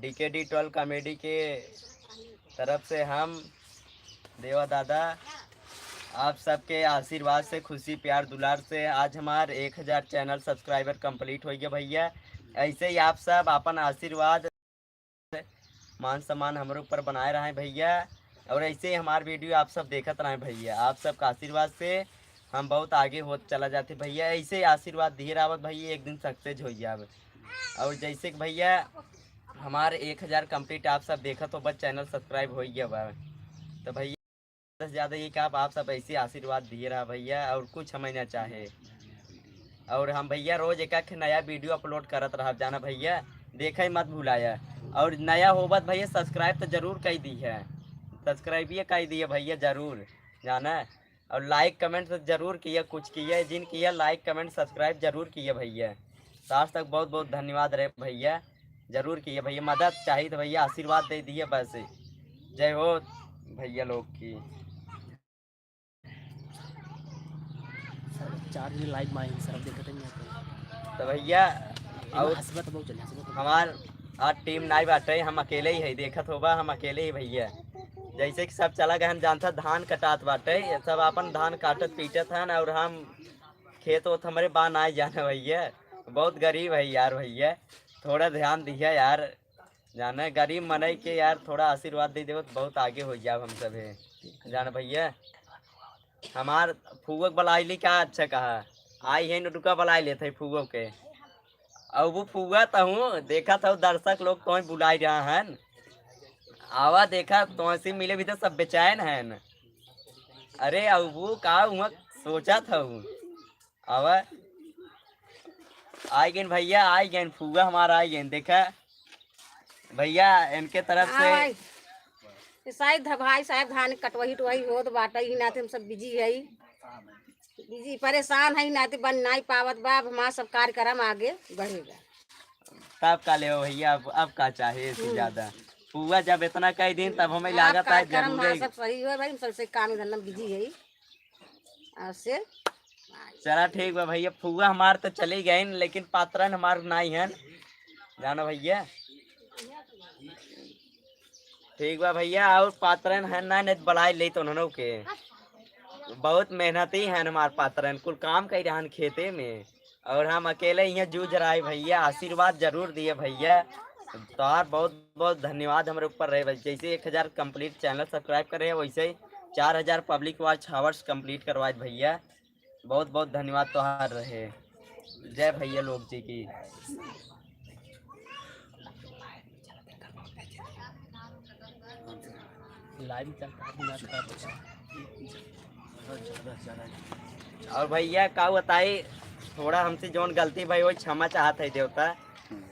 DKD 12 comedy के तरफ से हम देवा दादा आप सबके आशीर्वाद से, खुशी प्यार दुलार से आज हमारे 1000 चैनल सब्सक्राइबर कंप्लीट हो गया भैया। ऐसे ही आप सब अपन आशीर्वाद मान सम्मान हमारे ऊपर बनाए रहे भैया, और ऐसे ही हमारे वीडियो आप सब देखते रहे भैया। आप सबका आशीर्वाद से हम बहुत आगे हो चला जाते भैया। ऐसे ही आशीर्वाद दिए रावत भैया, एक दिन सक्सेस हो जाए। और जैसे कि भैया हमारे 1000 कंप्लीट आप सब देखा तो बस चैनल सब्सक्राइब हो गया बा, तो भैया ज़्यादा ये कि आप सब ऐसे आशीर्वाद दिए रहा भैया, और कुछ हमें ना चाहे। और हम भैया रोज एक नया वीडियो अपलोड करत रहा जाना भैया, देखे मत भूलाया। और नया होबत भैया सब्सक्राइब तो जरूर कर दी है, सब्सक्राइब ये कर दिए भैया जरूर जाना। और लाइक कमेंट तो जरूर किया, कुछ किया जिन किया लाइक कमेंट सब्सक्राइब जरूर किए भैया। तो आज तक बहुत बहुत धन्यवाद रहे भैया, जरूर किए भैया। मदद चाहिए तो भैया आशीर्वाद दे दिए बस। जय हो भैया लोग की। चार्ज लाइव माई सर देखते तो भैया और हसबत बहुत चले हमार आज टीम नहीं बाटे, हम अकेले ही है, देखत होबा हम अकेले ही भैया। जैसे कि सब चला गए जानता धान कटात बाटे, सब अपन धान काटत पीटत हन, और हम खेत वोत हमारे बान आए जाना भैया। बहुत गरीब है यार भैया, थोड़ा ध्यान दिया यार जाना। गरीब मनई के यार थोड़ा आशीर्वाद दे दे तो बहुत आगे हो जाए हम सब है जाना भैया। हमार फूवक बलाइली क्या अच्छा कहा, आई है नुटुका बलाई लेते फूवक के। और वो फूगा तो हूँ देखा था दर्शक लोग तो बुलाई रहा है, आवा देखा तो से मिले भी तो सब बेचैन है न। अरे अबू का हुआ सोचा था हूँ आवा आई गए भैया, आई गए फूगा हमारा आई गए देखा भैया इनके तरफ से। शायद भाई साहब धान कटवही टवही हो तो बाटा ही नाते हम सब बिजी है, बिजी परेशान है नाते बन नहीं पावत बा। हमारा सब कार्यक्रम आगे बढ़ेगा तब का ले भैया, अब का चाहे इससे ज्यादा पुआ जब इतना कई दिन तब हमें लागत है कार्यक्रम जरूर। सब सही हो भाई, सबसे काम धंधा बिजी है से। चला ठीक बा भैया, फुआ हमार तो चली गई लेकिन पात्रन हमार नहीं है जाना भैया। ठीक बा भैया, और पात्रन है ना नहीं बढ़ाई ले तो उन्होंने के बहुत मेहनती है हमारे पात्रन, कुल काम कर रहा खेते में, और हम अकेले यहाँ जूझ रहा है भैया। आशीर्वाद जरूर दिए भैया, तो बहुत बहुत धन्यवाद हमारे ऊपर रहे। जैसे 1000 कंप्लीट चैनल सब्सक्राइब करे वैसे ही 4000 पब्लिक वॉच हावर्स कंप्लीट करवाए भैया। बहुत बहुत धन्यवाद तोहार रहे। जय भैया लोग जी की। लाइव और भैया का बताई थोड़ा हमसे जौन गलती भाई वो क्षमा चाहत है देवता।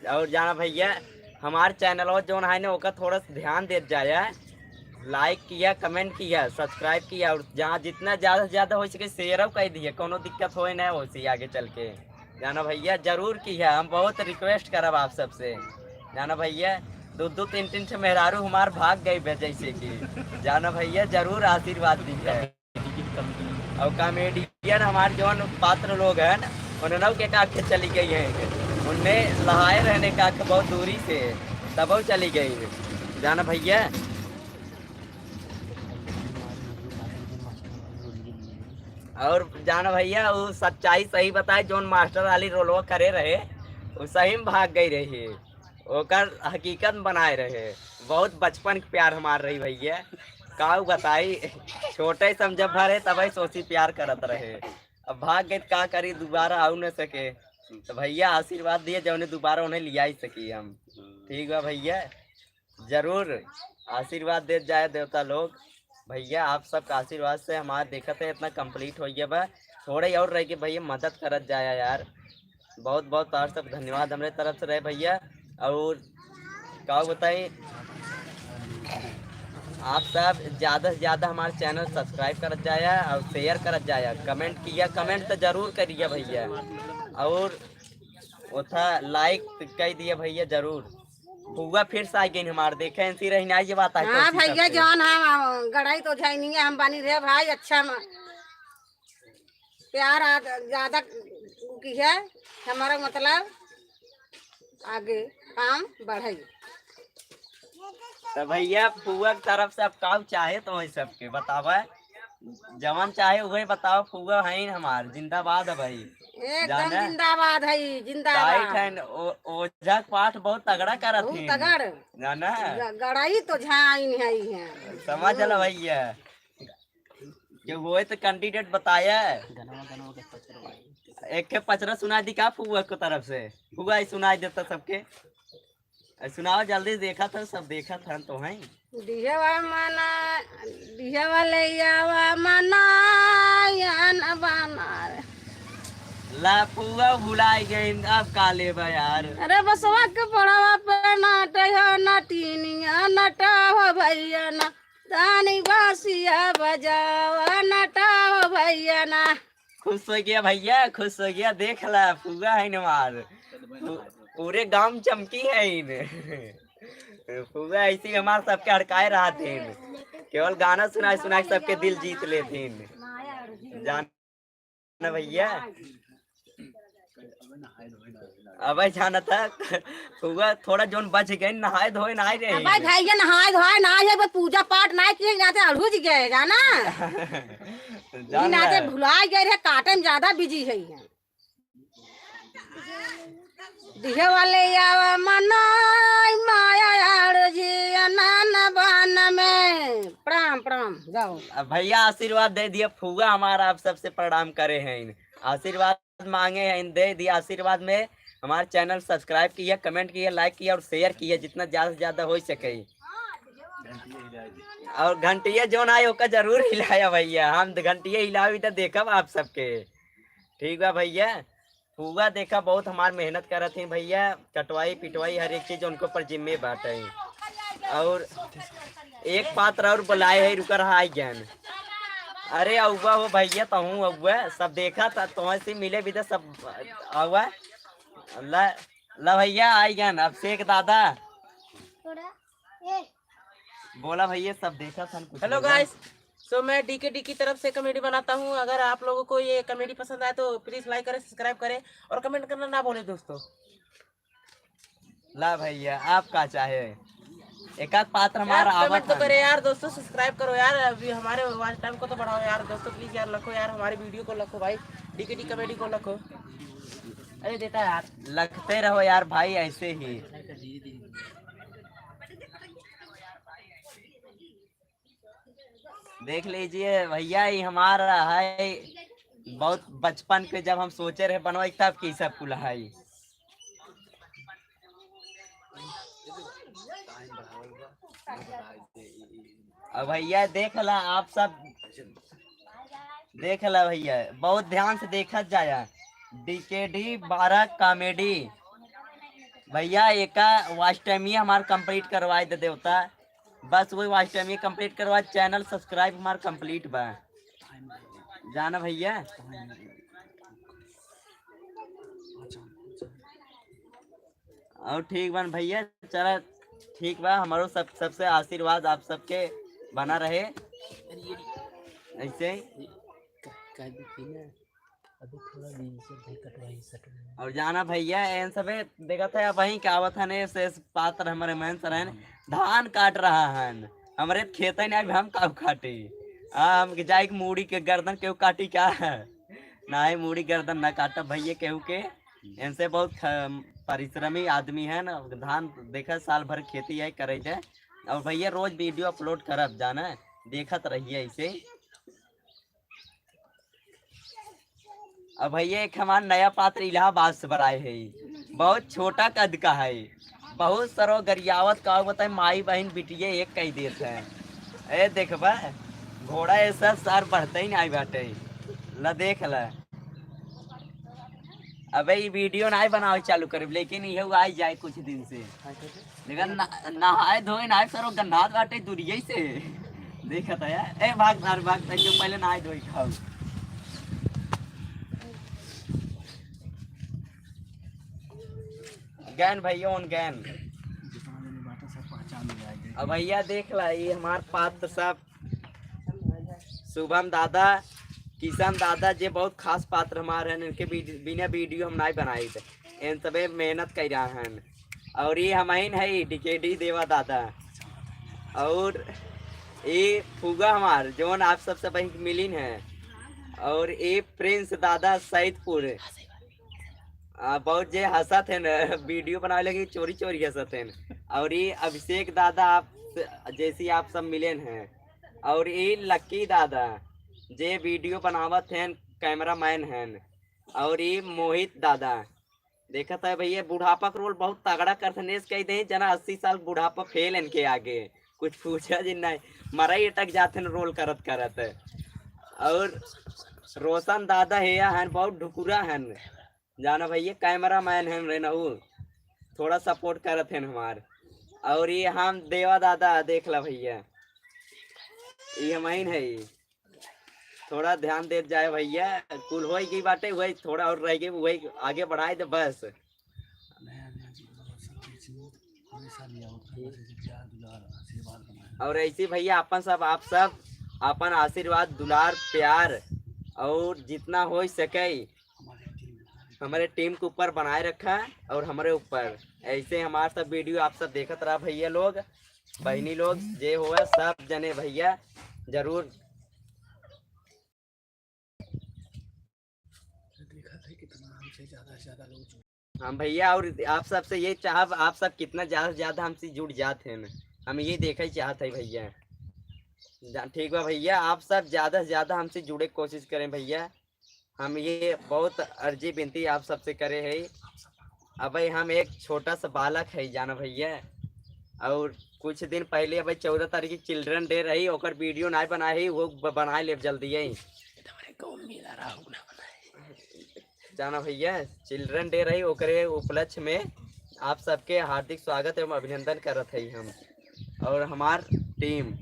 और जाना भैया हमारे चैनल और जौन है ना ओका थोड़ा सा ध्यान दे जाए, लाइक किया कमेंट किया सब्सक्राइब किया, और जहाँ जितना ज़्यादा से ज़्यादा हो सके शेयर कर दिए, कोनो दिक्कत हो ना हो सी आगे चल के जाना भैया जरूर किया। हम बहुत रिक्वेस्ट करब आप सबसे जाना भैया। दो दो तीन तीन से मेहरारू हमार भाग गई जैसे कि जाना भैया जरूर आशीर्वाद दीजिए। और कॉमेडियन हमारे जौन पात्र लोग हैं उन्होंने के काखे चली गई हैं, उनने लहाए रहने का बहुत दूरी से तब वो चली गई जाना भैया। और जाना भैया वो सच्चाई सही बताए जौन मास्टर वाली रोलवा करे रहे वो सही में भाग गई रही, ओकर हकीकत बनाए रहे। बहुत बचपन के प्यार हमार रही भैया, का बताई छोटे समझ भरे तब सोची प्यार करत रहे, अब भाग गए का करी दोबारा आ न सके। तो भैया आशीर्वाद दिए जो उन्हें दोबारा उन्हें लिया ही सकी हम। ठीक है भैया जरूर आशीर्वाद दे जाए देवता लोग भैया। आप सबका आशीर्वाद से हमारे देखते है इतना कंप्लीट हो गया बा, थोड़े और रह के भैया मदद करत जाए यार। बहुत बहुत आप सब धन्यवाद हमारे तरफ से रहे भैया। और क्या बताइए आप सब ज़्यादा से ज़्यादा हमारे चैनल सब्सक्राइब कर जाए और शेयर कर जाए, कमेंट किया कमेंट तो जरूर करिए भैया, और उथा लाइक कर दिए भैया जरूर। बुआ फिर से आई गई हमारे देखे ऐसी रही ना ये बात है। हाँ भैया जौन हम गढ़ाई तो नहीं है, हम बनी रहे भाई अच्छा प्यार ज्यादा की है हमारा मतलब आगे काम बढ़े। तो भैया फुआ की तरफ से अब का चाहे तो वही सबके बतावा, जवन चाहे वही बताओ। फुआ है हमार जिंदाबाद है भाई, एकदम जाने जिंदाबाद है, टाइट जिंदाबाद। है। ओझा के पाठ बहुत तगड़ा करत बहुत है, तगड़ जाना गड़ाई तो झाइन है। समझ लो भैया कि वो तो कैंडिडेट बताया। गनवा गनवा के पचर भाई। एक के पचरा सुना दी का फुआ को तरफ से, फुआ ही सुनाई देता सबके। सुनाओ जल्दी, देखा था सब देखा था तो है। दिहवा मना दिहवा ले आवा मना यान बना रे। ला फुआ भुलाई गई, अब का लेबा यार। अरे बसवा के पड़वा पे नाट हो नटीनिया नटा हो भैया ना, तानी बासिया बजावा नटा हो भैया ना। खुश हो गया भैया, खुश हो गया। देख ला फुआ है न मार, पूरे गांव में चमकी है इन। फुआ ऐसी हमारे सबके हड़काए रहा थे, केवल गाना सुना सुना के सबके दिल जीत लेते जान भैया। अब जाना था फुआ थोड़ा जोन बच गए, नहाए धोए नहाए रहे। भाई भैया नहाए धोए ना है, बस पूजा पाठ ना किए जाते अड़हुज गए जाना। नाते भुला गए रे, काटे में ज्यादा बिजी है। दिहे वाले आवा मनाई माया यार जी अनन बन में। प्रणाम प्रणाम जाओ। अब भैया आशीर्वाद दे दिया फुआ, हमारा आप सबसे प्रणाम करे हैं, आशीर्वाद मांगे हैं, दे दिया आशीर्वाद में। हमारे चैनल सब्सक्राइब किया, कमेंट किया, लाइक किया और शेयर किया जितना ज्यादा से ज्यादा हो सके। और घंटिया जो ना आयो का जरूर हिलाया भैया, हम घंटिया हिलावी तो देखब आप सबके। ठीक है भैया, फुआ देखा बहुत हमार मेहनत करत हैं भैया, कटवाई पिटवाई हर एक चीज उनको पर जिम्मे बाटे। और एक पात्र और बुलाए है, रुकर रहा ज्ञान। अरे अउआ हो भैया, तो हूँ अउआ सब देखा था, तुम्हारे से मिले भी तो सब अउआ। ला भैया आई ज्ञान, अभिषेक दादा बोला भैया सब देखा था। हेलो गाइस, सो मैं डी की तरफ से कमेडी बनाता हूँ। अगर आप लोगों को ये कमेडी पसंद आए तो प्लीज लाइक करें, सब्सक्राइब करें और कमेंट करना ना भूलें दोस्तों। ला भैया आप का चाहे एक आध पात्र हमारा यार आवत कमेंट तो करे यार दोस्तों, सब्सक्राइब करो यार, अभी हमारे वॉच टाइम को तो बढ़ाओ यार दोस्तों, प्लीज यार लखो यार, हमारी वीडियो को लखो भाई, डी कमेडी को लखो। अरे देता यार, लगते रहो यार भाई ऐसे ही। देख लीजिए भैया, ये हमारा है बहुत बचपन के, जब हम सोचे रहे बनवाई तब की सब कुल है। अब भैया देख ला, आप सब देख ला भैया, बहुत ध्यान से देखा जाया। DKD 12 कॉमेडी भैया, एक वॉच टाइम ही हमारा कंप्लीट करवाए दे देवता, बस वही वॉच टाइम ही कंप्लीट करवा। चैनल सब्सक्राइब हमारा कंप्लीट बा जाना भैया। और ठीक बन भैया, चला ठीक बा, हमारो सबसे आशीर्वाद आप सबके बना रहे ऐसे। और जाना भैया एन सबे देखा था वही कहावत है से पात्र हमारे मन सर धान काट रहा है, हमारे खेत है हम काव काटे। हम जाए मूड़ी के गर्दन केहू काटी क्या है ना, है मूड़ी गर्दन ना काटा भैया केहू के। इनसे बहुत परिश्रमी आदमी है ना, धान देखा साल भर खेती है करे जाए। और भैया रोज वीडियो अपलोड करब जाना, देखत रहिए ऐसे। अब भैया एक हमारा नया पात्र इलाहाबाद से बनाए है, बहुत छोटा कद का है, बहुत सरो गरियावत का बताए, माई बहन बिटिया एक कही देते हैं। ए देखबा घोड़ा ऐसा सर बढ़ते ही नहीं बाटे, ला देख ला। अबे ये वीडियो नहीं बनावे चालू करे, लेकिन ये आई जाए कुछ दिन से, लेकिन नहाए धोए नहाए सरो गन्नाथ बाटे दूरिये से देखा था यार। ए भाग सार भाग, जो पहले नहाए धोए खाओ। गैन भैया उन गैन। अब भैया देख ला, ये हमारे पात्र सब शुभम दादा, किशन दादा, जे बहुत खास पात्र हमारे हैं, इनके बिना वीडियो हम नहीं बनाए थे, इन सबे मेहनत कर रहा हैं। और ये हमाइन है DKD देवा दादा, और ये फुगा हमार जोन आप सबसे पहले मिलीन है। और ये प्रिंस दादा सैदपुर बहुत जे हंसत है न वीडियो बनावे लगी चोरी चोरी हंसत है। और ये अभिषेक दादा आप जैसी आप सब मिलेन हैं। और ये लक्की दादा जे वीडियो बनावत हैं, कैमरा मैन हैं। और ये मोहित दादा देखा था भैया बुढ़ापा का रोल बहुत तगड़ा करथनेस कह दे जना 80 साल बुढ़ापा फेल इनके आगे कुछ पूछा जी नहीं मरा ही अटक जाते न रोल करत करत। और रोशन दादा है बहुत ढुकुरा है जाना भैया कैमरा मैन है रहू थोड़ा सपोर्ट करत हैं हमार। और ये हम देवा दादा देख ला भैया ये हमाइन है ये। थोड़ा ध्यान दे जाए भैया कुल हो गई बाटे वही थोड़ा और रह गई वही आगे बढ़ाए दे बस। और ऐसे भैया अपन सब आप सब अपन आशीर्वाद दुलार प्यार और जितना हो सके हमारे टीम के ऊपर बनाए रखा है और हमारे ऊपर ऐसे हमारे सब वीडियो आप सब देखत रहा भैया लोग बहनी लोग जे हो सब जने भैया जरूर हम भैया। और आप सबसे ये चाह आप सब कितना ज़्यादा से ज़्यादा हमसे जुड़ जाते हैं हम ये देखा ही चाहते हैं भैया। ठीक है भैया आप सब ज़्यादा से ज़्यादा हमसे जुड़े की कोशिश करें भैया। हम ये बहुत अर्जी विनती आप सबसे करे है। अब भाई हम एक छोटा सा बालक है जाना भैया। और कुछ दिन पहले भाई 14 तारीख की चिल्ड्रन डे रही और वीडियो नहीं बनाए वो बनाए ले जल्दी ही जाना भैया। चिल्ड्रन डे रही ओकरे उपलक्ष्य में आप सबके हार्दिक स्वागत एवं अभिनंदन करत है हम और हमार टीम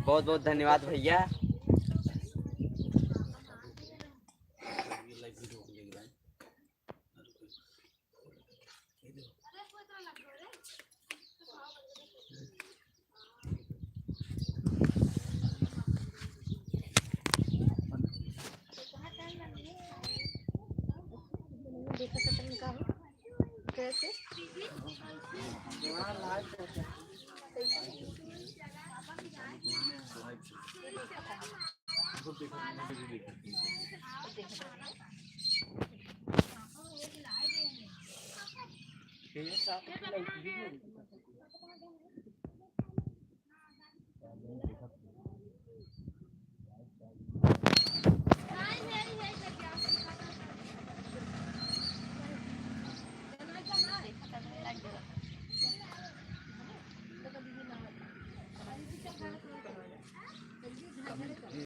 बहुत बहुत धन्यवाद भैया।